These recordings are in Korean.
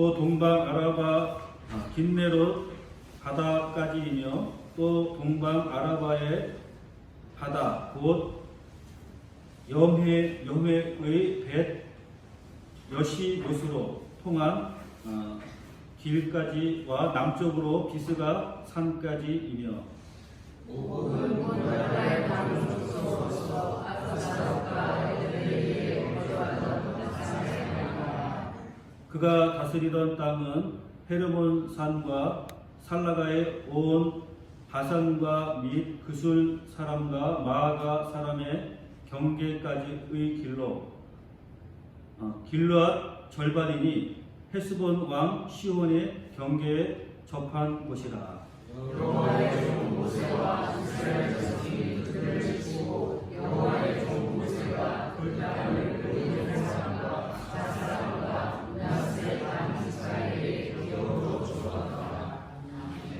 또 동방 아라바 긴네롯 바다까지이며 또 동방 아라바의 바다 곧 염해의 벳 여시못으로 통한 길까지와 남쪽으로 비스가 산까지이며 그가 다스리던 땅은 헤르몬 산과 살라가의 온 바산과 및 그술 사람과 마아가 사람의 경계까지의 길로 길르앗 절반이니 헤스본 왕 시온의 경계에 접한 곳이라. 여호와의 종 모세와 이스라엘 자손이 그들을 치고 여호와의 종 모세가 그 땅을 그리는 사람과 다 사람과 므낫세 반 이스라엘의 기업으로 주었더라.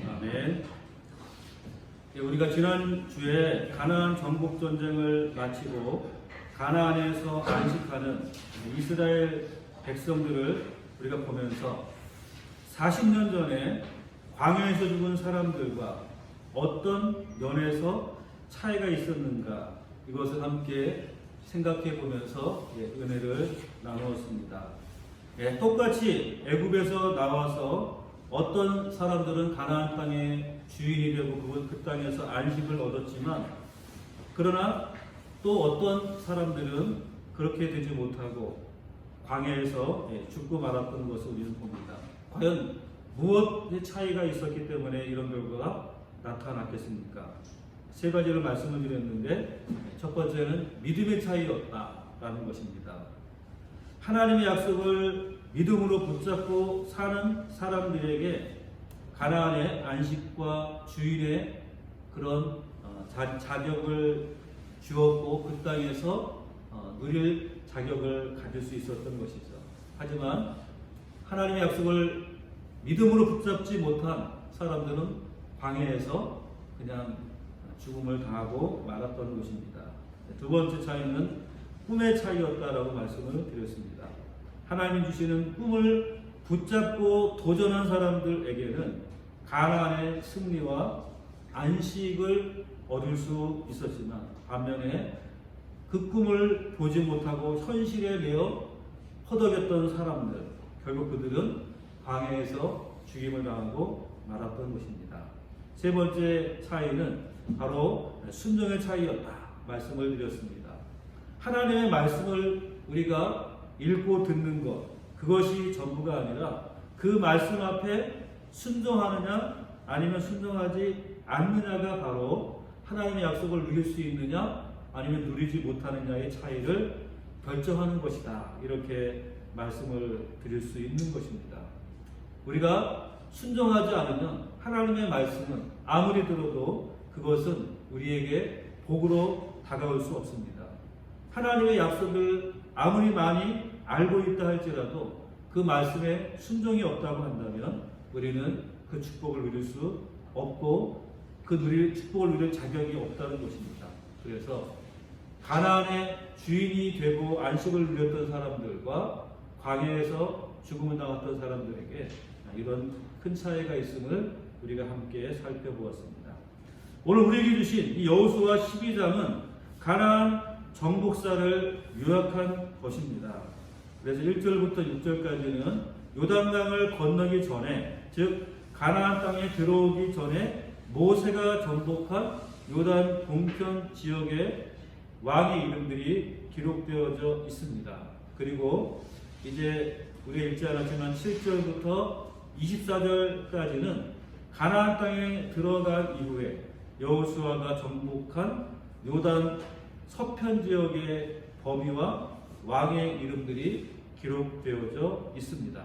아멘. 우리가 지난 주에 가나안 정복 전쟁을 마치고 가나안에서 안식하는 이스라엘 백성들을 우리가 보면서 40년 전에 광야에서 죽은 사람들과 어떤 면에서 차이가 있었는가, 이것을 함께 생각해 보면서 은혜를 나누었습니다. 똑같이 애굽에서 나와서 어떤 사람들은 가나안 땅의 주인이 되고 그 땅에서 안식을 얻었지만, 그러나 또 어떤 사람들은 그렇게 되지 못하고 광야에서 죽고 말았던 것을 우리는 봅니다. 과연 무엇의 차이가 있었기 때문에 이런 결과가 나타났겠습니까? 세 가지를 말씀을 드렸는데, 첫 번째는 믿음의 차이였다라는 것입니다. 하나님의 약속을 믿음으로 붙잡고 사는 사람들에게 가나안의 안식과 주인의 그런 자격을 주었고 그 땅에서 누릴 자격을 가질 수 있었던 것이죠. 하지만 하나님의 약속을 믿음으로 붙잡지 못한 사람들은 광야에서 그냥 죽음을 당하고 말았던 것입니다. 두 번째 차이는 꿈의 차이였다라고 말씀을 드렸습니다. 하나님 주시는 꿈을 붙잡고 도전한 사람들에게는 가나안의 승리와 안식을 얻을 수 있었지만, 반면에 그 꿈을 보지 못하고 현실에 매여 허덕였던 사람들, 결국 그들은 광야에서 죽임을 당하고 말았던 것입니다. 세 번째 차이는 바로 순종의 차이였다 말씀을 드렸습니다. 하나님의 말씀을 우리가 읽고 듣는 것, 그것이 전부가 아니라 그 말씀 앞에 순종하느냐 아니면 순종하지 않느냐가 바로 하나님의 약속을 누릴 수 있느냐 아니면 누리지 못하느냐의 차이를 결정하는 것이다, 이렇게 말씀을 드릴 수 있는 것입니다. 우리가 순종하지 않으면 하나님의 말씀은 아무리 들어도 그것은 우리에게 복으로 다가올 수 없습니다. 하나님의 약속을 아무리 많이 알고 있다 할지라도 그 말씀에 순종이 없다고 한다면 우리는 그 축복을 누릴 수 없고 그 축복을 누릴 자격이 없다는 것입니다. 그래서 가나안의 주인이 되고 안식을 누렸던 사람들과 광야에서 죽음을 당했던 사람들에게 이런 큰 차이가 있음을 우리가 함께 살펴보았습니다. 오늘 우리에게 주신 이 여호수아 12장은 가나안 정복사를 요약한 것입니다. 그래서 1절부터 6절까지는 요단강을 건너기 전에, 즉 가나안 땅에 들어오기 전에 모세가 정복한 요단 동편 지역의 왕의 이름들이 기록되어져 있습니다. 그리고 이제 우리가 읽지 않았지만 7절부터 24절까지는 가나안 땅에 들어간 이후에 여호수아가 정복한 요단 서편 지역의 범위와 왕의 이름들이 기록되어져 있습니다.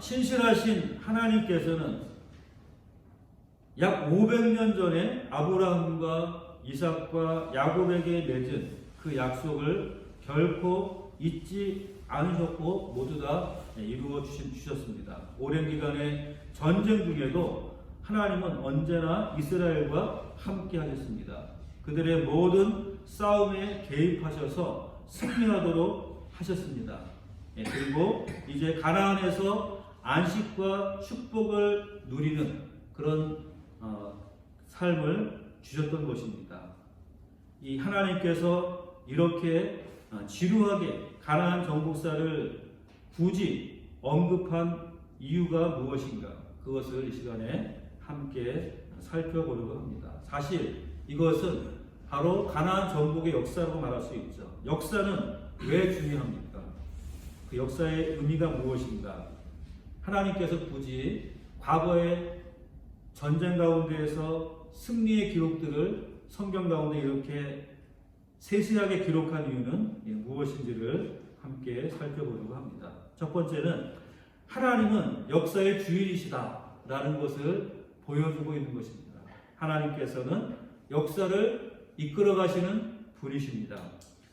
신실하신 하나님께서는 약 500년 전에 아브라함과 이삭과 야곱에게 맺은 그 약속을 결코 잊지 않으셨고 모두 다 이루어 주셨습니다. 오랜 기간의 전쟁 중에도 하나님은 언제나 이스라엘과 함께 하셨습니다. 그들의 모든 싸움에 개입하셔서 승리하도록 하셨습니다. 그리고 이제 가나안에서 안식과 축복을 누리는 그런 삶을 주셨던 것입니다. 이 하나님께서 이렇게 지루하게 가나안 정복사를 굳이 언급한 이유가 무엇인가? 그것을 이 시간에 함께 살펴보려고 합니다. 사실 이것은 바로 가나안 정복의 역사로 말할 수 있죠. 역사는 왜 중요합니까? 그 역사의 의미가 무엇인가? 하나님께서 굳이 과거의 전쟁 가운데에서 승리의 기록들을 성경 가운데 이렇게 세세하게 기록한 이유는 무엇인지를 함께 살펴보려고 합니다. 첫 번째는 하나님은 역사의 주인이시다라는 것을 보여주고 있는 것입니다. 하나님께서는 역사를 이끌어 가시는 분이십니다.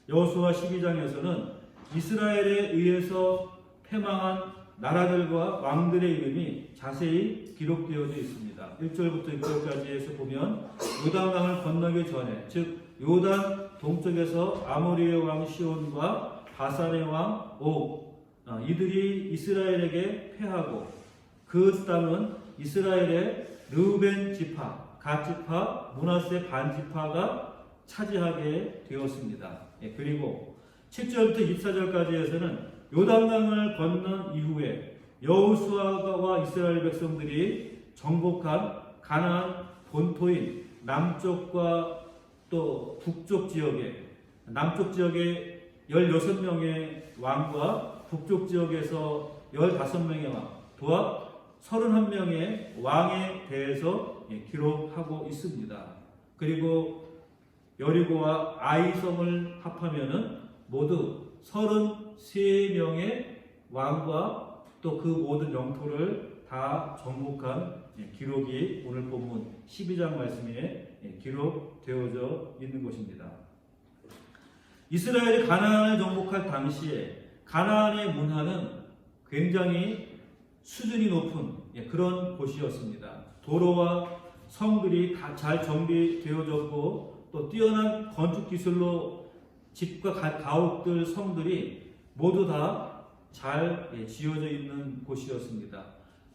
여호수아 12장에서는 이스라엘에 의해서 패망한 나라들과 왕들의 이름이 자세히 기록되어져 있습니다. 1절부터 6절까지에서 보면 요단강을 건너기 전에, 즉 요단 동쪽에서 아모리의 왕 시온과 바산의 왕 옥, 이들이 이스라엘에게 패하고 그 땅은 이스라엘의 르우벤 지파, 갓 지파, 므낫세 반 지파가 차지하게 되었습니다. 그리고 7절부터 24절까지에서는 요단강을 건넌 이후에 여호수아와 이스라엘 백성들이 정복한 가나안 본토인 남쪽과 또 북쪽 지역에, 남쪽 지역에 16명의 왕과 북쪽 지역에서 15명의 왕, 도합 31명의 왕에 대해서 기록하고 있습니다. 그리고 여리고와 아이성을 합하면은 모두 33명의 왕과 또 그 모든 영토를 다 정복한 기록이 오늘 본문 12장 말씀에 기록되어져 있는 것입니다. 이스라엘이 가나안을 정복할 당시에 가나안의 문화는 굉장히 수준이 높은 그런 곳이었습니다. 도로와 성들이 다 잘 정비되어졌고 또 뛰어난 건축 기술로 집과 가옥들, 성들이 모두 다 잘 지어져 있는 곳이었습니다.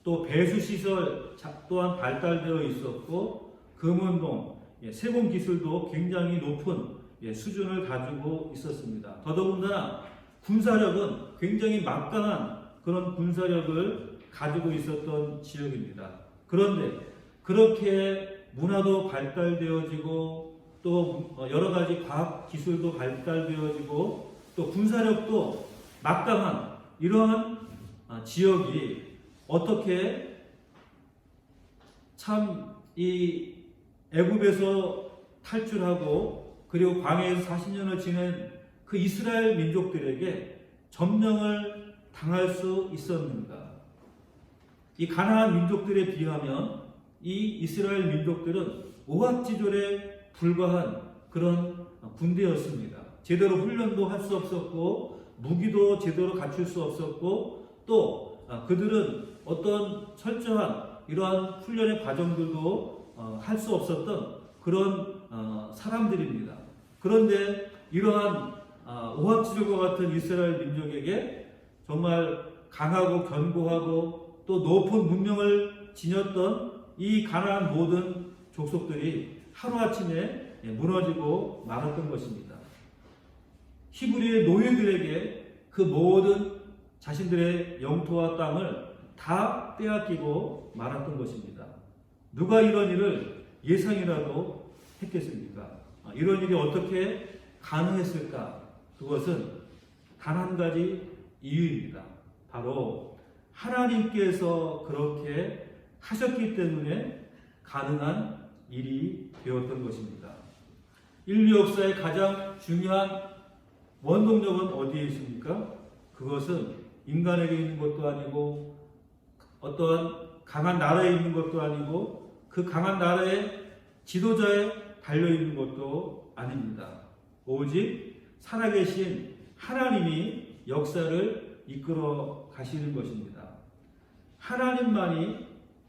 또 배수시설 또한 발달되어 있었고 금운동, 세공 기술도 굉장히 높은 수준을 가지고 있었습니다. 더더군다나 군사력은 굉장히 막강한 그런 군사력을 가지고 있었던 지역입니다. 그런데 그렇게 문화도 발달되어지고 또 여러 가지 과학 기술도 발달되어지고 또 군사력도 막강한 이러한 지역이 어떻게 참 이 애굽에서 탈출하고 그리고 광야에서 40년을 지낸 그 이스라엘 민족들에게 점령을 당할 수 있었는가? 이 가나안 민족들에 비하면 이 이스라엘 민족들은 오합지졸에 불과한 그런 군대였습니다. 제대로 훈련도 할 수 없었고 무기도 제대로 갖출 수 없었고 또 그들은 어떤 철저한 이러한 훈련의 과정들도 할 수 없었던 그런 사람들입니다. 그런데 이러한 오합지졸과 같은 이스라엘 민족에게 정말 강하고 견고하고 또 높은 문명을 지녔던 이 가나안 모든 족속들이 하루아침에 무너지고 말았던 것입니다. 히브리의 노예들에게 그 모든 자신들의 영토와 땅을 다 빼앗기고 말았던 것입니다. 누가 이런 일을 예상이라도 했겠습니까? 이런 일이 어떻게 가능했을까? 그것은 단 한 가지 이유입니다. 바로 하나님께서 그렇게 하셨기 때문에 가능한 일이 되었던 것입니다. 인류 역사의 가장 중요한 원동력은 어디에 있습니까? 그것은 인간에게 있는 것도 아니고 어떠한 강한 나라에 있는 것도 아니고 그 강한 나라의 지도자에 달려있는 것도 아닙니다. 오직 살아계신 하나님이 역사를 이끌어 가시는 것입니다. 하나님만이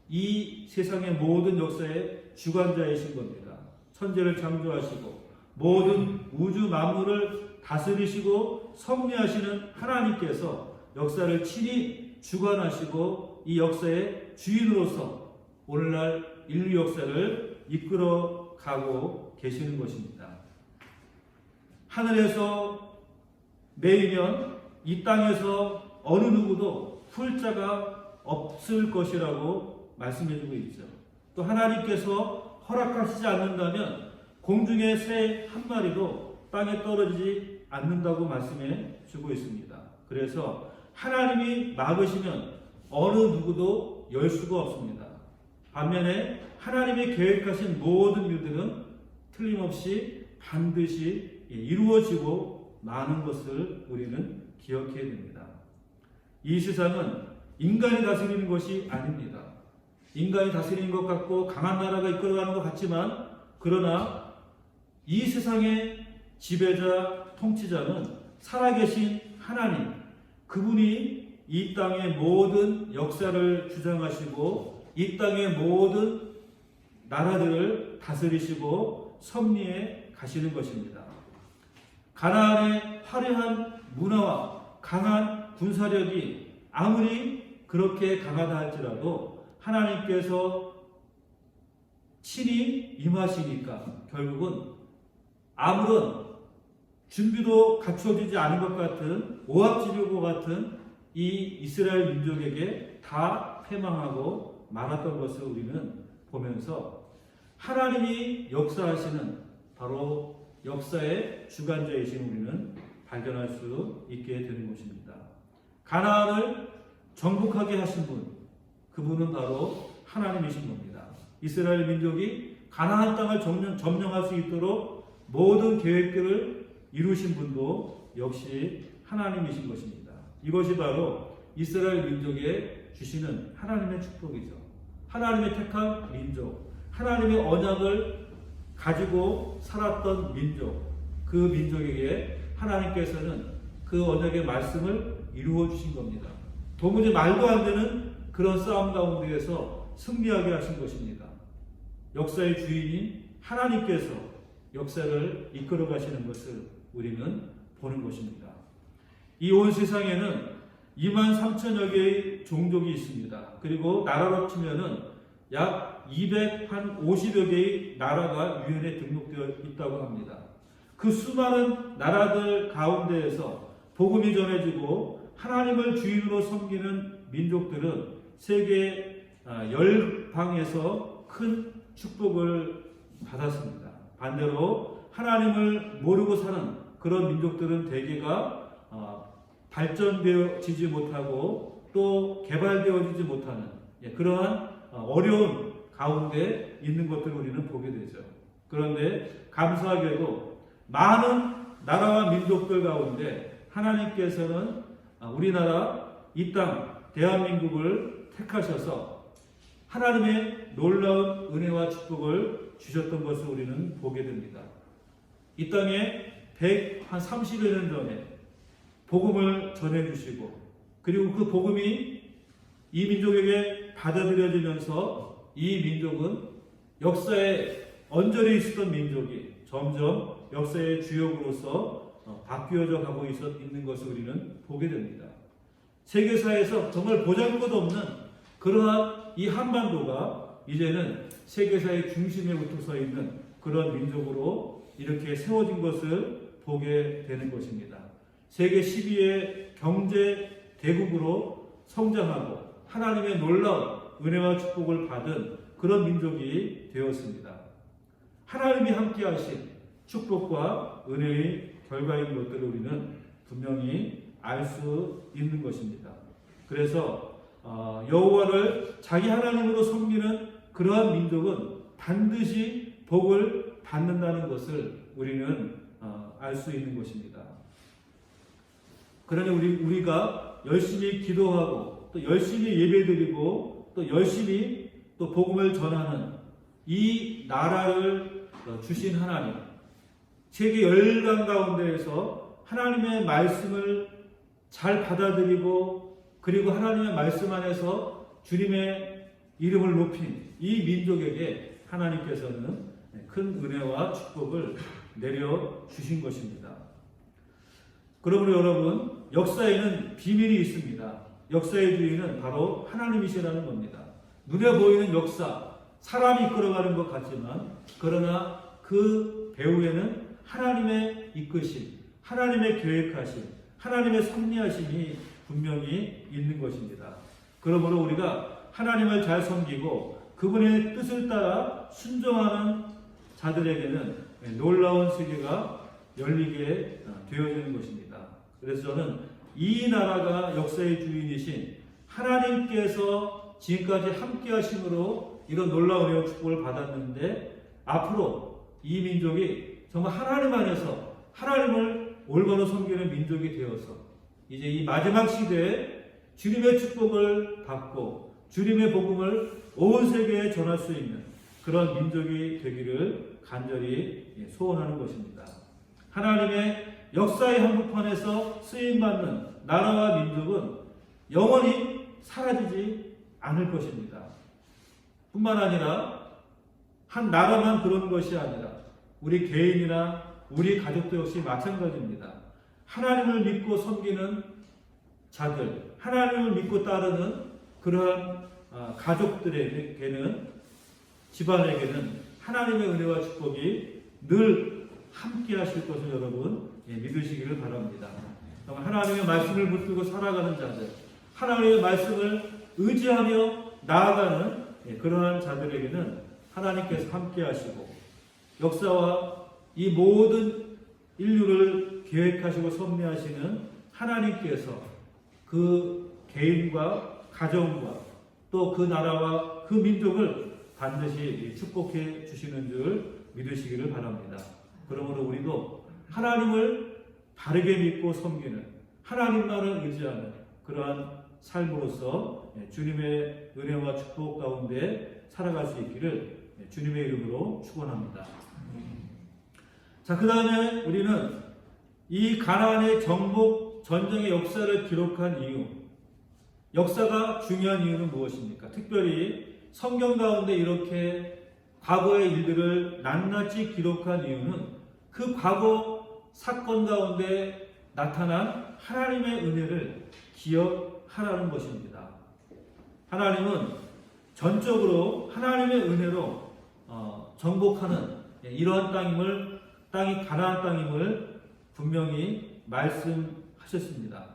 이 세상의 모든 역사의 주관자이신 겁니다. 천지를 창조하시고 모든 우주 만물을 다스리시고 섭리하시는 하나님께서 역사를 친히 주관하시고 이 역사의 주인으로서 오늘날 인류 역사를 이끌어가고 계시는 것입니다. 하늘에서 매이면 이 땅에서 어느 누구도 풀 자가 없을 것이라고 말씀해주고 있죠. 또 하나님께서 허락하시지 않는다면 공중의 새 한 마리도 땅에 떨어지지 않는다고 말씀해 주고 있습니다. 그래서 하나님이 막으시면 어느 누구도 열 수가 없습니다. 반면에 하나님이 계획하신 모든 일들은 틀림없이 반드시 이루어지고 마는 것을 우리는 기억해야 됩니다. 이 세상은 인간이 다스리는 것이 아닙니다. 인간이 다스리는 것 같고 강한 나라가 이끌어가는 것 같지만, 그러나 이 세상의 지배자, 통치자는 살아계신 하나님, 그분이 이 땅의 모든 역사를 주장하시고 이 땅의 모든 나라들을 다스리시고 섭리해 가시는 것입니다. 가나안의 화려한 문화와 강한 군사력이 아무리 그렇게 강하다 할지라도 하나님께서 친히 임하시니까 결국은 아무런 준비도 갖춰지지 않은 것 같은 오합지졸과 같은 이 이스라엘 민족에게 다 패망하고 말았던 것을 우리는 보면서 하나님이 역사하시는 바로 역사의 주관자이신 우리는 발견할 수 있게 되는 것입니다. 가나안을 정복하게 하신 분, 그분은 바로 하나님이신 겁니다. 이스라엘 민족이 가나안 땅을 점령할 수 있도록 모든 계획들을 이루신 분도 역시 하나님이신 것입니다. 이것이 바로 이스라엘 민족에 주시는 하나님의 축복이죠. 하나님의 택한 민족, 하나님의 언약을 가지고 살았던 민족, 그 민족에게 하나님께서는 그 언약의 말씀을 이루어 주신 겁니다. 도무지 말도 안 되는 그런 싸움 가운데에서 승리하게 하신 것입니다. 역사의 주인인 하나님께서 역사를 이끌어 가시는 것을 우리는 보는 것입니다. 이 온 세상에는 23,000여 개의 종족이 있습니다. 그리고 나라로 치면은 약 250여 개의 나라가 유엔에 등록되어 있다고 합니다. 그 수많은 나라들 가운데에서 복음이 전해지고 하나님을 주인으로 섬기는 민족들은 세계 10방에서 큰 축복을 받았습니다. 반대로 하나님을 모르고 사는 그런 민족들은 대개가 발전되어지지 못하고 또 개발되어지지 못하는 그러한 어려운 가운데 있는 것들을 우리는 보게 되죠. 그런데 감사하게도 많은 나라와 민족들 가운데 하나님께서는 우리나라 이 땅 대한민국을 택하셔서 하나님의 놀라운 은혜와 축복을 주셨던 것을 우리는 보게 됩니다. 이 땅에 130여 년 전에 복음을 전해주시고, 그리고 그 복음이 이 민족에게 받아들여지면서 이 민족은 역사에 언저리에 있었던 민족이 점점 역사의 주역으로서 바뀌어져 가고 있는 것을 우리는 보게 됩니다. 세계사에서 정말 보잘것없는 그러한 이 한반도가 이제는 세계사의 중심에 붙어 서 있는 그런 민족으로 이렇게 세워진 것을 보게 되는 것입니다. 세계 12의 경제 대국으로 성장하고 하나님의 놀라운 은혜와 축복을 받은 그런 민족이 되었습니다. 하나님이 함께하신 축복과 은혜의 결과인 것들을 우리는 분명히 알 수 있는 것입니다. 그래서 여호와를 자기 하나님으로 섬기는 그러한 민족은 반드시 복을 받는다는 것을 우리는 알 수 있는 것입니다. 그러니 우리가 열심히 기도하고 또 열심히 예배드리고 또 열심히 또 복음을 전하는 이 나라를 주신 하나님, 세계 열강 가운데에서 하나님의 말씀을 잘 받아들이고 그리고 하나님의 말씀 안에서 주님의 이름을 높인 이 민족에게 하나님께서는 큰 은혜와 축복을 내려 주신 것입니다. 그러므로 여러분, 역사에는 비밀이 있습니다. 역사의 주인은 바로 하나님이시라는 겁니다. 눈에 보이는 역사, 사람이 이끌어가는 것 같지만 그러나 그 배후에는 하나님의 이끄심, 하나님의 계획하심, 하나님의 섭리하심이 분명히 있는 것입니다. 그러므로 우리가 하나님을 잘 섬기고 그분의 뜻을 따라 순종하는 자들에게는 놀라운 세계가 열리게 되어지는 것입니다. 그래서 저는 이 나라가 역사의 주인이신 하나님께서 지금까지 함께 하심으로 이런 놀라운 은혜와 축복을 받았는데 앞으로 이 민족이 정말 하나님 안에서 하나님을 올바로 섬기는 민족이 되어서 이제 이 마지막 시대에 주님의 축복을 받고 주님의 복음을 온 세계에 전할 수 있는 그런 민족이 되기를 간절히 소원하는 것입니다. 하나님의 역사의 한복판에서 쓰임받는 나라와 민족은 영원히 사라지지 않을 것입니다. 뿐만 아니라 한 나라만 그런 것이 아니라 우리 개인이나 우리 가족도 역시 마찬가지입니다. 하나님을 믿고 섬기는 자들, 하나님을 믿고 따르는 그러한 가족들에게는, 집안에게는 하나님의 은혜와 축복이 늘 함께 하실 것을 여러분 믿으시기를 바랍니다. 하나님의 말씀을 붙들고 살아가는 자들, 하나님의 말씀을 의지하며 나아가는 그러한 자들에게는 하나님께서 함께 하시고 역사와 이 모든 인류를 계획하시고 섭리하시는 하나님께서 그 개인과 가정과 또 그 나라와 그 민족을 반드시 축복해 주시는 줄 믿으시기를 바랍니다. 그러므로 우리도 하나님을 바르게 믿고 섬기는 하나님만을 의지하는 그러한 삶으로서 주님의 은혜와 축복 가운데 살아갈 수 있기를 주님의 이름으로 축원합니다. 자, 그 다음에 우리는 이 가나안의 정복 전쟁의 역사를 기록한 이유, 역사가 중요한 이유는 무엇입니까? 특별히 성경 가운데 이렇게 과거의 일들을 낱낱이 기록한 이유는 그 과거 사건 가운데 나타난 하나님의 은혜를 기억하라는 것입니다. 하나님은 전적으로 하나님의 은혜로 정복하는 이러한 땅이 가나안 땅임을 분명히 말씀하셨습니다.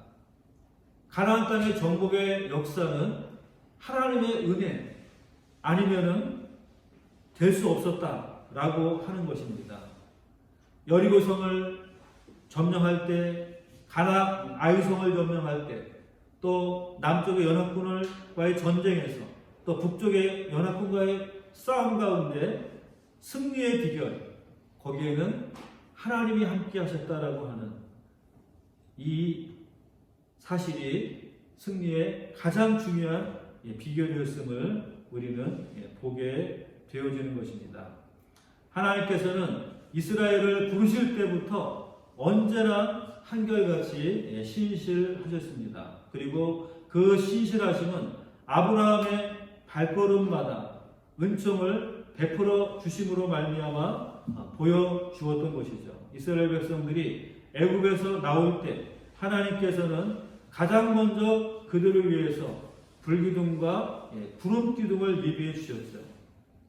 가나안 땅의 정복의 역사는 하나님의 은혜 아니면은 될 수 없었다라고 하는 것입니다. 여리고성을 점령할 때, 아이성을 점령할 때, 또 남쪽의 연합군과의 전쟁에서, 또 북쪽의 연합군과의 싸움 가운데 승리의 비결, 거기에는 하나님이 함께 하셨다라고 하는 이 사실이 승리의 가장 중요한 비결이었음을 우리는 보게 되어지는 것입니다. 하나님께서는 이스라엘을 부르실 때부터 언제나 한결같이 신실하셨습니다. 그리고 그 신실하심은 아브라함의 발걸음마다 은총을 베풀어 주심으로 말미암아 보여주었던 것이죠. 이스라엘 백성들이 애굽에서 나올 때 하나님께서는 가장 먼저 그들을 위해서 불기둥과 구름기둥을 예비해 주셨어요.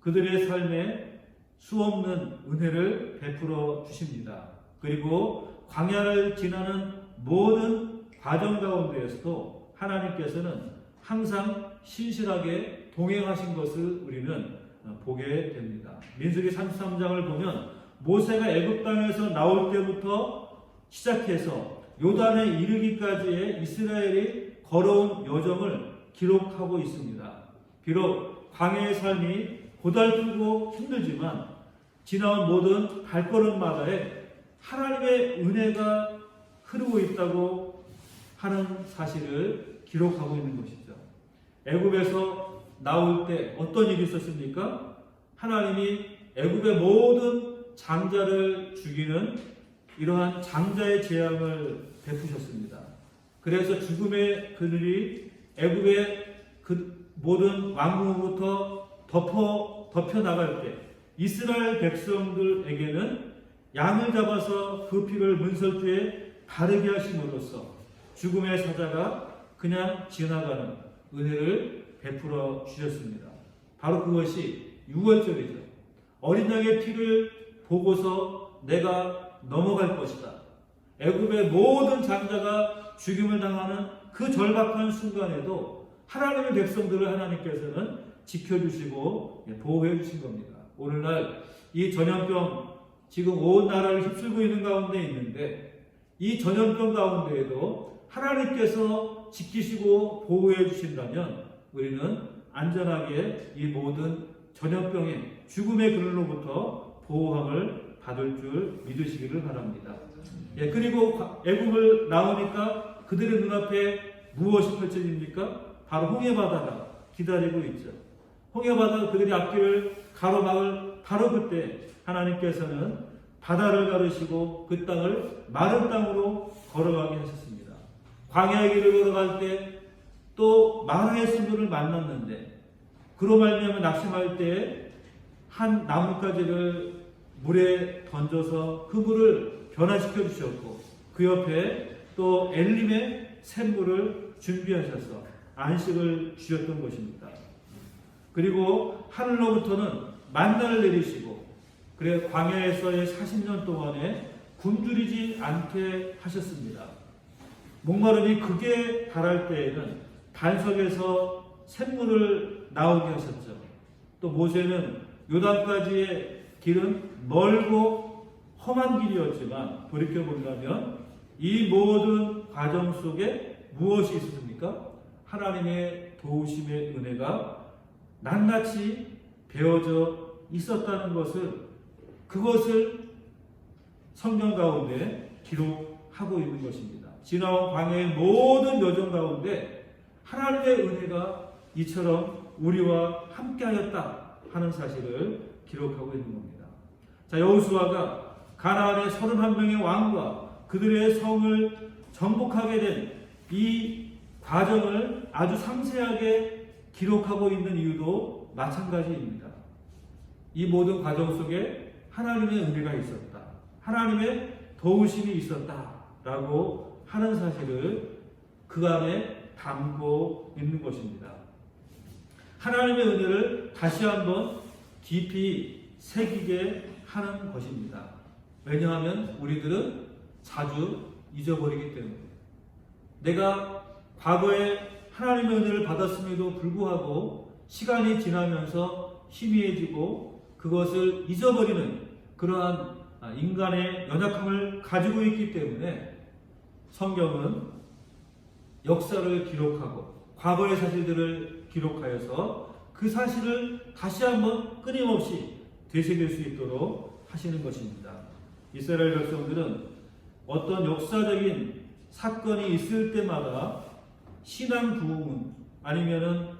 그들의 삶에 수없는 은혜를 베풀어 주십니다. 그리고 광야를 지나는 모든 과정 가운데에서도 하나님께서는 항상 신실하게 동행하신 것을 우리는 보게 됩니다. 민수기 33장을 보면 모세가 애굽 땅에서 나올 때부터 시작해서 요단에 이르기까지의 이스라엘이 걸어온 여정을 기록하고 있습니다. 비록 광야의 삶이 고달프고 힘들지만 지나온 모든 발걸음마다에 하나님의 은혜가 흐르고 있다고 하는 사실을 기록하고 있는 것이죠. 애굽에서 나올 때 어떤 일이 있었습니까? 하나님이 애굽의 모든 장자를 죽이는 이러한 장자의 재앙을 베푸셨습니다. 그래서 죽음의 그늘이 애굽의 그 모든 왕궁으로부터 덮여 나갈 때 이스라엘 백성들에게는 양을 잡아서 그 피를 문설주에 바르게 하심으로써 죽음의 사자가 그냥 지나가는 은혜를 베풀어 주셨습니다. 바로 그것이 유월절이죠. 어린 양의 피를 보고서 내가 넘어갈 것이다. 애굽의 모든 장자가 죽임을 당하는 그 절박한 순간에도 하나님의 백성들을 하나님께서는 지켜주시고 보호해 주신 겁니다. 오늘날 이 전염병 지금 온 나라를 휩쓸고 있는 가운데 있는데 이 전염병 가운데에도 하나님께서 지키시고 보호해 주신다면 우리는 안전하게 이 모든 전염병의 죽음의 그늘로부터 보호함을 받을 줄 믿으시기를 바랍니다. 예, 그리고 애굽을 나오니까 그들의 눈앞에 무엇이 펼쳐집니까? 바로 홍해바다가 기다리고 있죠. 홍해바다가 그들의 앞길을 가로막을 바로 그때 하나님께서는 바다를 가르시고 그 땅을 마른 땅으로 걸어가게 하셨습니다. 광야의 길을 걸어갈 때 또 마라의 순돌을 만났는데 그로 말미암아 낙심할 때 한 나뭇가지를 물에 던져서 그 물을 변화시켜 주셨고 그 옆에 또 엘림의 샘물을 준비하셔서 안식을 주셨던 것입니다. 그리고 하늘로부터는 만나를 내리시고 그래 광야에서의 40년 동안에 굶주리지 않게 하셨습니다. 목마름이 극에 달할 때에는 반석에서 샘물을 나오게 하셨죠. 또 모세는 요단까지의 길은 멀고 험한 길이었지만 돌이켜본다면 이 모든 과정 속에 무엇이 있었습니까? 하나님의 도우심의 은혜가 낱낱이 배어져 있었다는 그것을 성경 가운데 기록하고 있는 것입니다. 지나온 광야의 모든 여정 가운데 하나님의 은혜가 이처럼 우리와 함께하였다 하는 사실을 기록하고 있는 겁니다. 자, 여호수아가 가나안의 31명의 왕과 그들의 성을 정복하게 된 이 과정을 아주 상세하게 기록하고 있는 이유도 마찬가지입니다. 이 모든 과정 속에 하나님의 은혜가 있었다. 하나님의 도우심이 있었다라고 하는 사실을 그 안에 담고 있는 것입니다. 하나님의 은혜를 다시 한번 깊이 새기게 하는 것입니다. 왜냐하면 우리들은 자주 잊어버리기 때문에 내가 과거에 하나님의 은혜를 받았음에도 불구하고 시간이 지나면서 희미해지고 그것을 잊어버리는 그러한 인간의 연약함을 가지고 있기 때문에 성경은 역사를 기록하고 과거의 사실들을 기록하여서 그 사실을 다시 한번 끊임없이 되새길 수 있도록 하시는 것입니다. 이스라엘 백성들은 어떤 역사적인 사건이 있을 때마다 신앙 부흥 아니면은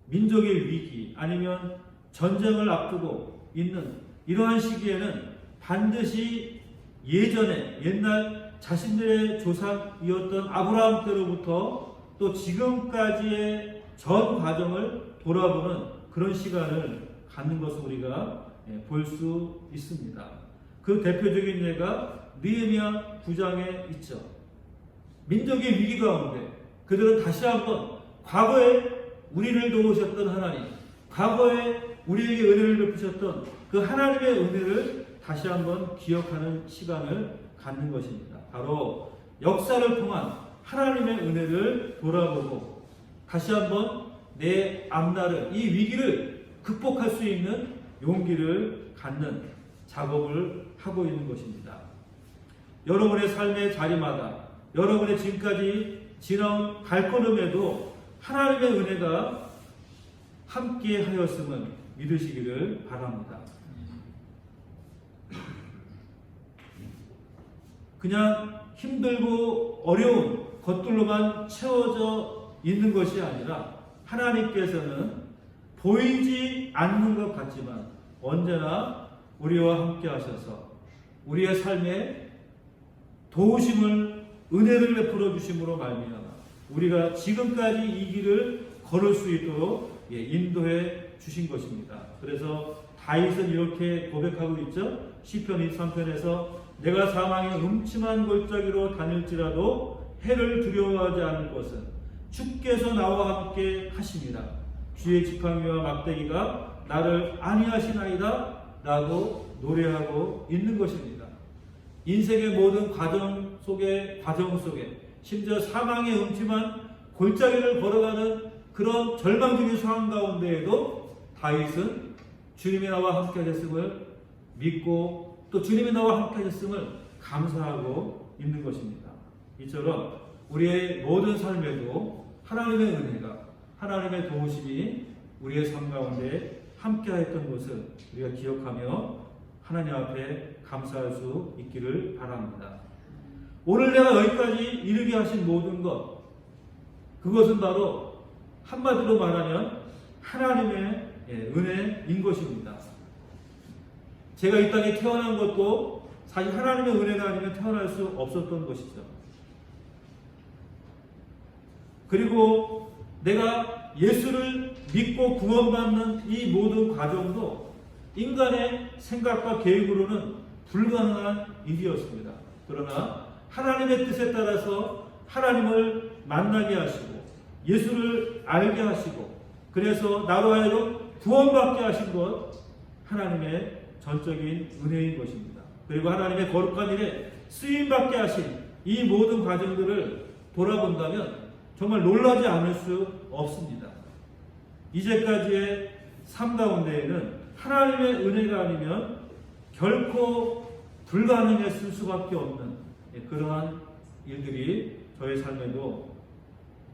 민족의 위기 아니면 전쟁을 앞두고 있는 이러한 시기에는 반드시 예전에 옛날 자신들의 조상이었던 아브라함 때로부터 또 지금까지의 전 과정을 돌아보는 그런 시간을 갖는 것을 우리가 볼 수 있습니다. 그 대표적인 예가 느헤미야 9장에 있죠. 민족의 위기 가운데 그들은 다시 한번 과거에 우리를 도우셨던 하나님, 과거에 우리에게 은혜를 베푸셨던 그 하나님의 은혜를 다시 한번 기억하는 시간을 갖는 것입니다. 바로 역사를 통한 하나님의 은혜를 돌아보고 다시 한번 내 앞날을 이 위기를 극복할 수 있는 용기를 갖는 작업을 하고 있는 것입니다. 여러분의 삶의 자리마다 여러분의 지금까지 지나온 발걸음에도 하나님의 은혜가 함께 하였음을 믿으시기를 바랍니다. 그냥 힘들고 어려운 것들로만 채워져 있는 것이 아니라 하나님께서는 보이지 않는 것 같지만 언제나 우리와 함께 하셔서 우리의 삶에 도우심을 은혜를 베풀어 주심으로 말미암아 우리가 지금까지 이 길을 걸을 수 있도록 인도해 주신 것입니다. 그래서 다윗은 이렇게 고백하고 있죠. 시편 23편에서 내가 사망의 음침한 골짜기로 다닐지라도 해를 두려워하지 않을 것은 주께서 나와 함께 하십니다. 주의 지팡이와 막대기가 나를 안위하시나이다 라고 노래하고 있는 것입니다. 인생의 모든 과정 속에 심지어 사망의 음침한 골짜기를 걸어가는 그런 절망적인 상황 가운데에도 다윗은 주님이 나와 함께 하셨음을 믿고 또 주님이 나와 함께 하셨음을 감사하고 있는 것입니다. 이처럼 우리의 모든 삶에도 하나님의 은혜가, 하나님의 도우심이 우리의 삶 가운데 함께 하였던 것을 우리가 기억하며 하나님 앞에 감사할 수 있기를 바랍니다. 오늘 내가 여기까지 이르게 하신 모든 것, 그것은 바로 한마디로 말하면 하나님의 은혜인 것입니다. 제가 이 땅에 태어난 것도 사실 하나님의 은혜가 아니면 태어날 수 없었던 것이죠. 그리고 내가 예수를 믿고 구원받는 이 모든 과정도 인간의 생각과 계획으로는 불가능한 일이었습니다. 그러나 하나님의 뜻에 따라서 하나님을 만나게 하시고 예수를 알게 하시고 그래서 나로 하여금 구원받게 하신 것, 하나님의 전적인 은혜인 것입니다. 그리고 하나님의 거룩한 일에 쓰임받게 하신 이 모든 과정들을 돌아본다면 정말 놀라지 않을 수 없습니다. 이제까지의 삶 가운데에는 하나님의 은혜가 아니면 결코 불가능했을 수밖에 없는 그러한 일들이 저의 삶에도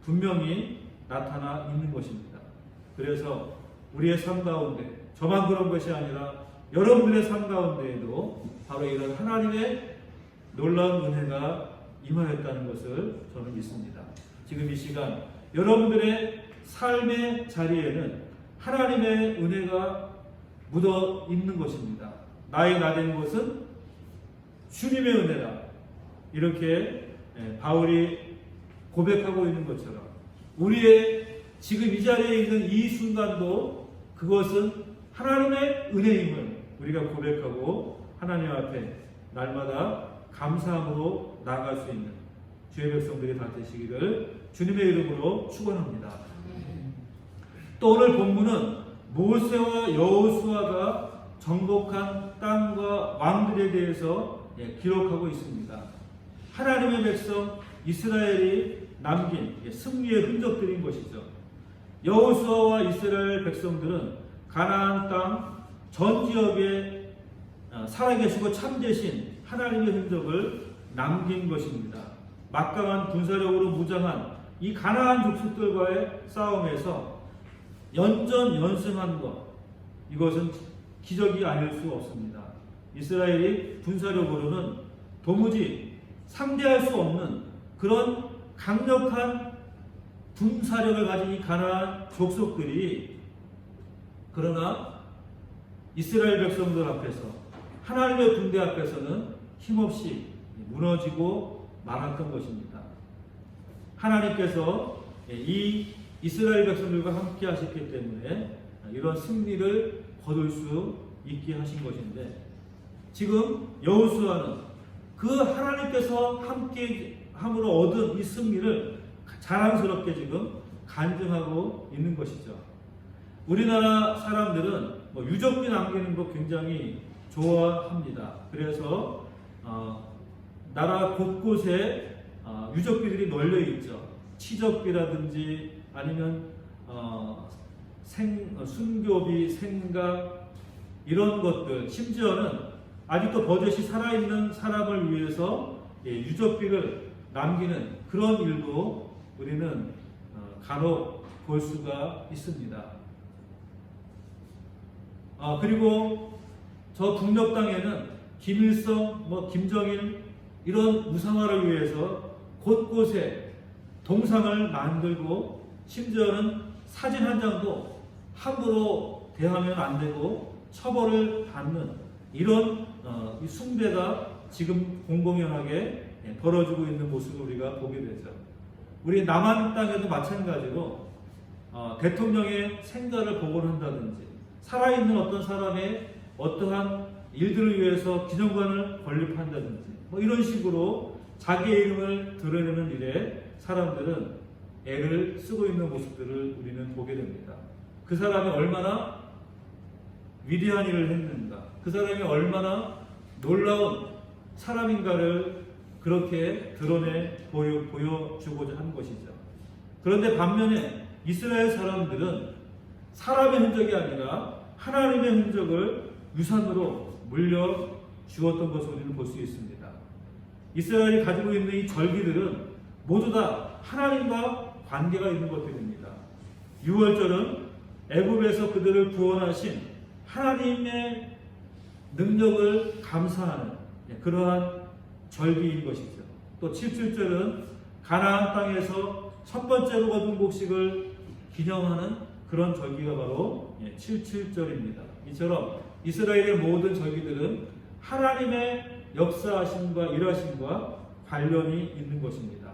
분명히 나타나 있는 것입니다. 그래서 우리의 삶 가운데 저만 그런 것이 아니라 여러분들의 삶 가운데에도 바로 이런 하나님의 놀라운 은혜가 임하였다는 것을 저는 믿습니다. 지금 이 시간 여러분들의 삶의 자리에는 하나님의 은혜가 묻어 있는 것입니다. 나의 나된 것은 주님의 은혜다. 이렇게 바울이 고백하고 있는 것처럼 우리의 지금 이 자리에 있는 이 순간도 그것은 하나님의 은혜임을 우리가 고백하고 하나님 앞에 날마다 감사함으로 나아갈 수 있는 주의 백성들이 다 되시기를 주님의 이름으로 축원합니다. 또 오늘 본문은 모세와 여호수아가 정복한 땅과 왕들에 대해서 기록하고 있습니다. 하나님의 백성 이스라엘이 남긴 승리의 흔적들인 것이죠. 여호수아와 이스라엘 백성들은 가나안 땅 전 지역에 살아계시고 참되신 하나님의 흔적을 남긴 것입니다. 막강한 군사력으로 무장한 이 가나안 족속들과의 싸움에서 연전연승한 것, 이것은 기적이 아닐 수 없습니다. 이스라엘이 군사력으로는 도무지 상대할 수 없는 그런 강력한 군사력을 가진 이 가나안 족속들이 그러나 이스라엘 백성들 앞에서 하나님의 군대 앞에서는 힘없이 무너지고 말았던 것입니다. 하나님께서 이 이스라엘 백성들과 함께 하셨기 때문에 이런 승리를 거둘 수 있게 하신 것인데 지금 여호수아는 그 하나님께서 함께 함으로 얻은 이 승리를 자랑스럽게 지금 간증하고 있는 것이죠. 우리나라 사람들은 유적지 남기는 거 굉장히 좋아합니다. 그래서 나라 곳곳에 유적지들이 널려 있죠. 치적비라든지 아니면 순교비, 생각 이런 것들, 심지어는 아직도 버젓이 살아있는 사람을 위해서 유적비를 남기는 그런 일도 우리는 간혹 볼 수가 있습니다. 그리고 저 북녘 땅에는 김일성, 김정일 이런 무상화를 위해서 곳곳에 동상을 만들고 심지어는 사진 한 장도 함부로 대하면 안 되고 처벌을 받는 이런 이 숭배가 지금 공공연하게 벌어지고 있는 모습을 우리가 보게 되죠. 우리 남한 땅에도 마찬가지로 대통령의 생가를 복원한다든지 살아있는 어떤 사람의 어떠한 일들을 위해서 기념관을 건립한다든지 이런 식으로 자기의 이름을 드러내는 일에 사람들은 애를 쓰고 있는 모습들을 우리는 보게 됩니다. 그 사람이 얼마나 위대한 일을 했는가, 그 사람이 얼마나 놀라운 사람인가를 그렇게 드러내 보여주고자 하는 것이죠. 그런데 반면에 이스라엘 사람들은 사람의 흔적이 아니라 하나님의 흔적을 유산으로 물려주었던 것을 우리는 볼 수 있습니다. 이스라엘이 가지고 있는 이 절기들은 모두 다 하나님과 관계가 있는 것들입니다. 유월절은 애굽에서 그들을 구원하신 하나님의 능력을 감사하는 그러한 절기인 것이죠. 또 7.7절은 가나안 땅에서 첫 번째로 거둔 곡식을 기념하는 그런 절기가 바로 7.7절입니다. 이처럼 이스라엘의 모든 절기들은 하나님의 역사하심과 일하심과 관련이 있는 것입니다.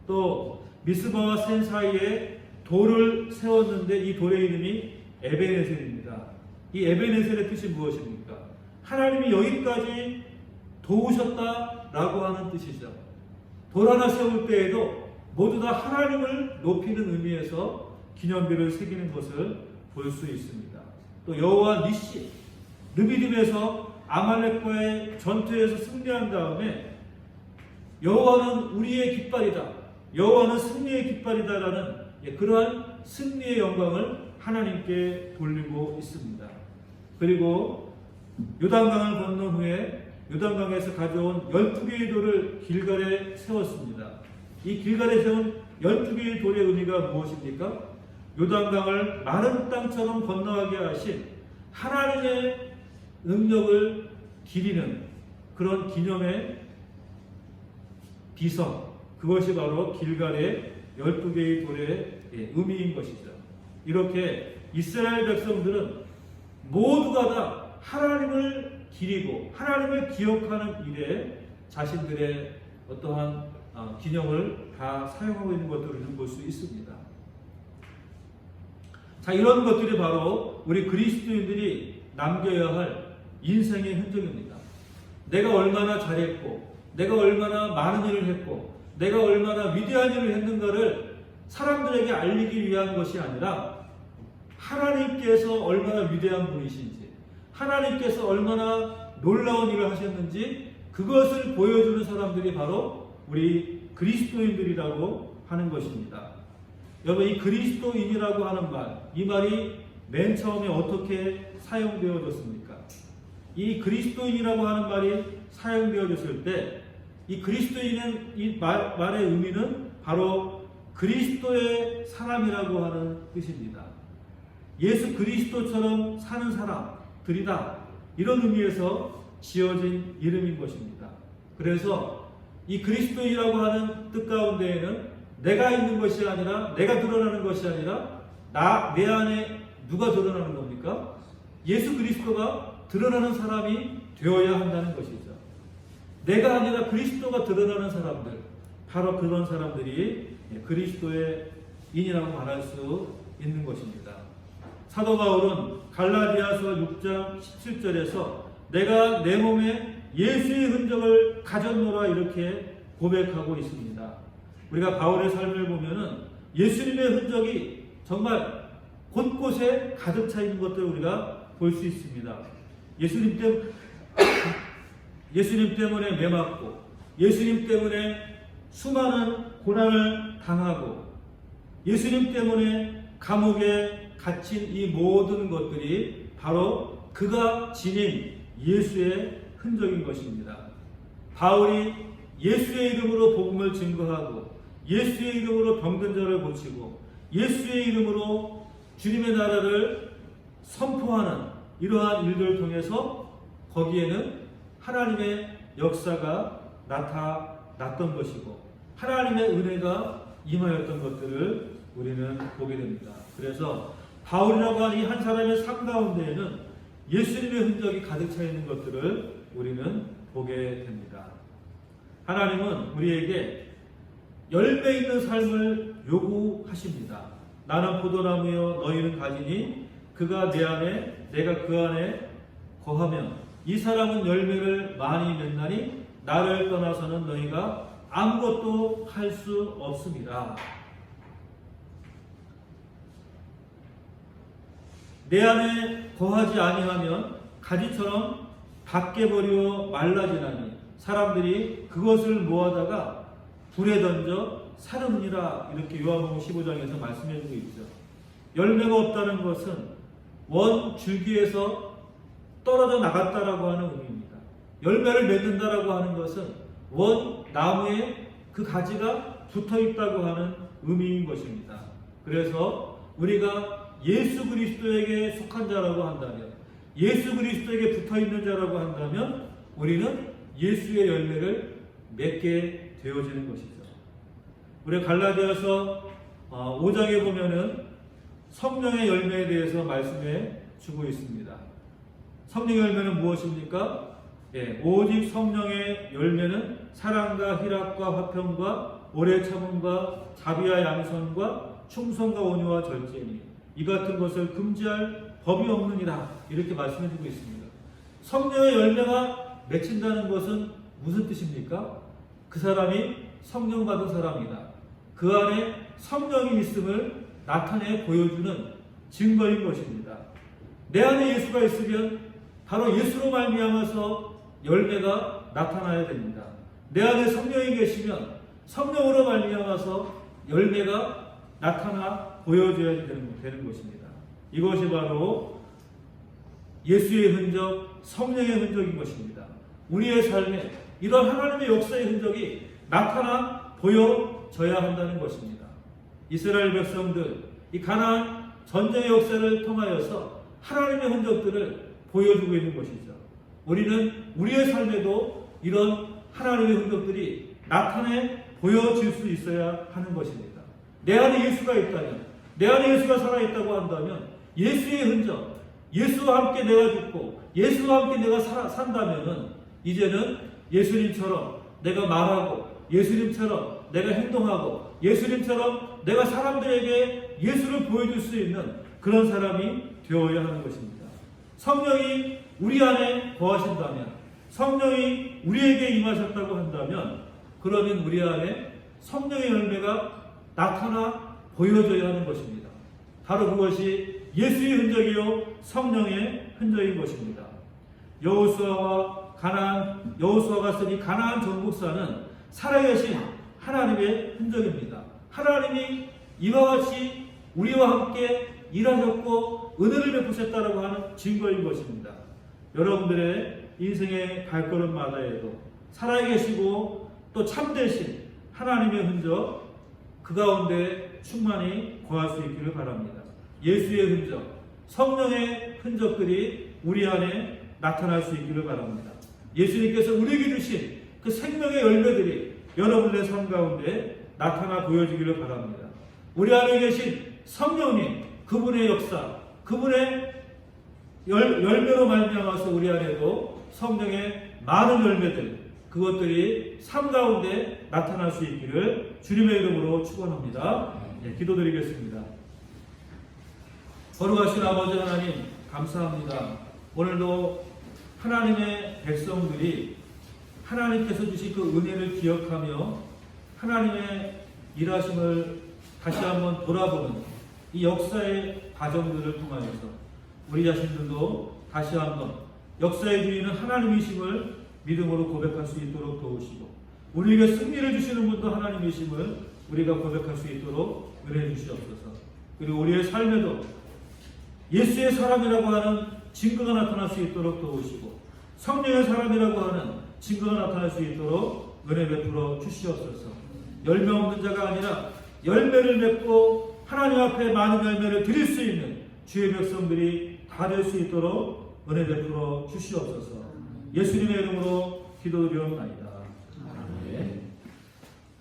또 미스바와 센 사이에 돌을 세웠는데 이 돌의 이름이 에베네셀입니다. 이 에베네셀의 뜻이 무엇입니까? 하나님이 여기까지 도우셨다라고 하는 뜻이죠. 돌 하나 세울 때에도 모두 다 하나님을 높이는 의미에서 기념비를 새기는 것을 볼 수 있습니다. 또 여호와 니시, 르비딤에서 아말렉과의 전투에서 승리한 다음에 여호와는 우리의 깃발이다, 여호와는 승리의 깃발이다라는 그러한 승리의 영광을 하나님께 돌리고 있습니다. 그리고 요단강을 건넌 후에 요단강에서 가져온 12개의 돌을 길갈에 세웠습니다. 이 길갈에 세운 12개의 돌의 의미가 무엇입니까? 요단강을 마른 땅처럼 건너가게 하신 하나님의 능력을 기리는 그런 기념의 비석, 그것이 바로 길갈의 12개의 돌의 의미인 것이죠. 이렇게 이스라엘 백성들은 모두가 다 하나님을 기리고 하나님을 기억하는 일에 자신들의 어떠한 기념을 다 사용하고 있는 것들을 볼 수 있습니다. 자, 이런 것들이 바로 우리 그리스도인들이 남겨야 할 인생의 흔적입니다. 내가 얼마나 잘했고, 내가 얼마나 많은 일을 했고, 내가 얼마나 위대한 일을 했는가를 사람들에게 알리기 위한 것이 아니라 하나님께서 얼마나 위대한 분이신지, 하나님께서 얼마나 놀라운 일을 하셨는지 그것을 보여주는 사람들이 바로 우리 그리스도인들이라고 하는 것입니다. 여러분, 이 그리스도인이라고 하는 말, 이 말이 맨 처음에 어떻게 사용되어졌습니까? 이 그리스도인이라고 하는 말이 사용되어졌을 때 이 그리스도인은 이 말의 의미는 바로 그리스도의 사람이라고 하는 뜻입니다. 예수 그리스도처럼 사는 사람들이다, 이런 의미에서 지어진 이름인 것입니다. 그래서 이 그리스도인이라고 하는 뜻 가운데에는 내가 있는 것이 아니라, 내가 드러나는 것이 아니라 내 안에 누가 드러나는 겁니까? 예수 그리스도가 드러나는 사람이 되어야 한다는 것이죠. 내가 아니라 그리스도가 드러나는 사람들, 바로 그런 사람들이 그리스도의 인이라고 말할 수 있는 것입니다. 사도 바울은 갈라디아서 6장 17절에서 내가 내 몸에 예수의 흔적을 가졌노라 이렇게 고백하고 있습니다. 우리가 바울의 삶을 보면은 예수님의 흔적이 정말 곳곳에 가득 차 있는 것들을 우리가 볼 수 있습니다. 예수님 때문에 매맞고, 예수님 때문에 수많은 고난을 당하고, 예수님 때문에 감옥에 갇힌 이 모든 것들이 바로 그가 지닌 예수의 흔적인 것입니다. 바울이 예수의 이름으로 복음을 증거하고, 예수의 이름으로 병든 자를 고치고, 예수의 이름으로 주님의 나라를 선포하는 이러한 일들을 통해서 거기에는 하나님의 역사가 나타났던 것이고 하나님의 은혜가 임하였던 것들을 우리는 보게 됩니다. 그래서 바울이라고 하는 이 한 사람의 삶 가운데에는 예수님의 흔적이 가득 차 있는 것들을 우리는 보게 됩니다. 하나님은 우리에게 열매 있는 삶을 요구하십니다. 나는 포도나무여 너희는 가지니 그가 내 안에 내가 그 안에 거하면 이 사람은 열매를 많이 맺나니 나를 떠나서는 너희가 아무것도 할 수 없습니다. 내 안에 거하지 아니하면 가지처럼 밖에 버려 말라지나니 사람들이 그것을 모아다가 불에 던져 사르느니라. 이렇게 요한복음 15장에서 말씀해주고 있죠. 열매가 없다는 것은 원 줄기에서 떨어져 나갔다라고 하는 의미입니다. 열매를 맺는다라고 하는 것은 원 나무에 그 가지가 붙어 있다고 하는 의미인 것입니다. 그래서 우리가 예수 그리스도에게 속한 자라고 한다면, 예수 그리스도에게 붙어 있는 자라고 한다면 우리는 예수의 열매를 맺게 되어지는 것이죠. 우리 갈라디아서 5장에 보면은 성령의 열매에 대해서 말씀해 주고 있습니다. 성령의 열매는 무엇입니까? 오직 성령의 열매는 사랑과 희락과 화평과 오래 참음과 자비와 양선과 충성과 온유와 절제니 이 같은 것을 금지할 법이 없느니라. 이렇게 말씀해 주고 있습니다. 성령의 열매가 맺힌다는 것은 무슨 뜻입니까? 그 사람이 성령 받은 사람이다. 그 안에 성령이 있음을 나타내 보여주는 증거인 것입니다. 내 안에 예수가 있으면 바로 예수로 말미암아서 열매가 나타나야 됩니다. 내 안에 성령이 계시면 성령으로 말미암아서 열매가 나타나 보여줘야 되는 것입니다. 이것이 바로 예수의 흔적, 성령의 흔적인 것입니다. 우리의 삶에 이런 하나님의 역사의 흔적이 나타나 보여져야 한다는 것입니다. 이스라엘 백성들, 이 가나안 전쟁의 역사를 통하여서 하나님의 흔적들을 보여주고 있는 것이죠. 우리는 우리의 삶에도 이런 하나님의 흔적들이 나타내 보여질 수 있어야 하는 것입니다. 내 안에 예수가 있다면, 내 안에 예수가 살아있다고 한다면 예수의 흔적, 예수와 함께 내가 죽고 예수와 함께 내가 산다면은 이제는 예수님처럼 내가 말하고 예수님처럼 내가 행동하고 예수님처럼 내가 사람들에게 예수를 보여줄 수 있는 그런 사람이 되어야 하는 것입니다. 성령이 우리 안에 거하신다면, 성령이 우리에게 임하셨다고 한다면 그러면 우리 안에 성령의 열매가 나타나 보여져야 하는 것입니다. 바로 그것이 예수의 흔적이요 성령의 흔적인 것입니다. 여호수아가 쓴 이 가나안 정복사는 살아계신 하나님의 흔적입니다. 하나님이 이와 같이 우리와 함께 일하셨고 은혜를 베푸셨다라고 하는 증거인 것입니다. 여러분들의 인생의 발걸음마다에도 살아계시고 또 참되신 하나님의 흔적 그 가운데 충만히 거할 수 있기를 바랍니다. 예수의 흔적, 성령의 흔적들이 우리 안에 나타날 수 있기를 바랍니다. 예수님께서 우리에게 주신 그 생명의 열매들이 여러분의 삶 가운데 나타나 보여지기를 바랍니다. 우리 안에 계신 성령님, 그분의 역사, 그분의 열매로 말미암아서 우리 안에도 성령의 많은 열매들, 그것들이 삶 가운데 나타날 수 있기를 주님의 이름으로 축원합니다. 기도드리겠습니다. 거룩하신 아버지 하나님, 감사합니다. 오늘도 하나님의 백성들이 하나님께서 주신 그 은혜를 기억하며 하나님의 일하심을 다시 한번 돌아보는 이 역사의 과정들을 통하여서 우리 자신들도 다시 한번 역사의 주인은 하나님이심을 믿음으로 고백할 수 있도록 도우시고 우리에게 승리를 주시는 분도 하나님이심을 우리가 고백할 수 있도록 은혜 주시옵소서. 그리고 우리의 삶에도 예수의 사람이라고 하는 증거가 나타날 수 있도록 도우시고 성령의 사람이라고 하는 증거가 나타날 수 있도록 은혜 베풀어 주시옵소서. 열매 없는 자가 아니라 열매를 맺고 하나님 앞에 많은 열매를 드릴 수 있는 주의 백성들이 다 될 수 있도록 은혜 베풀어 주시옵소서. 예수님의 이름으로 기도드리옵나이다.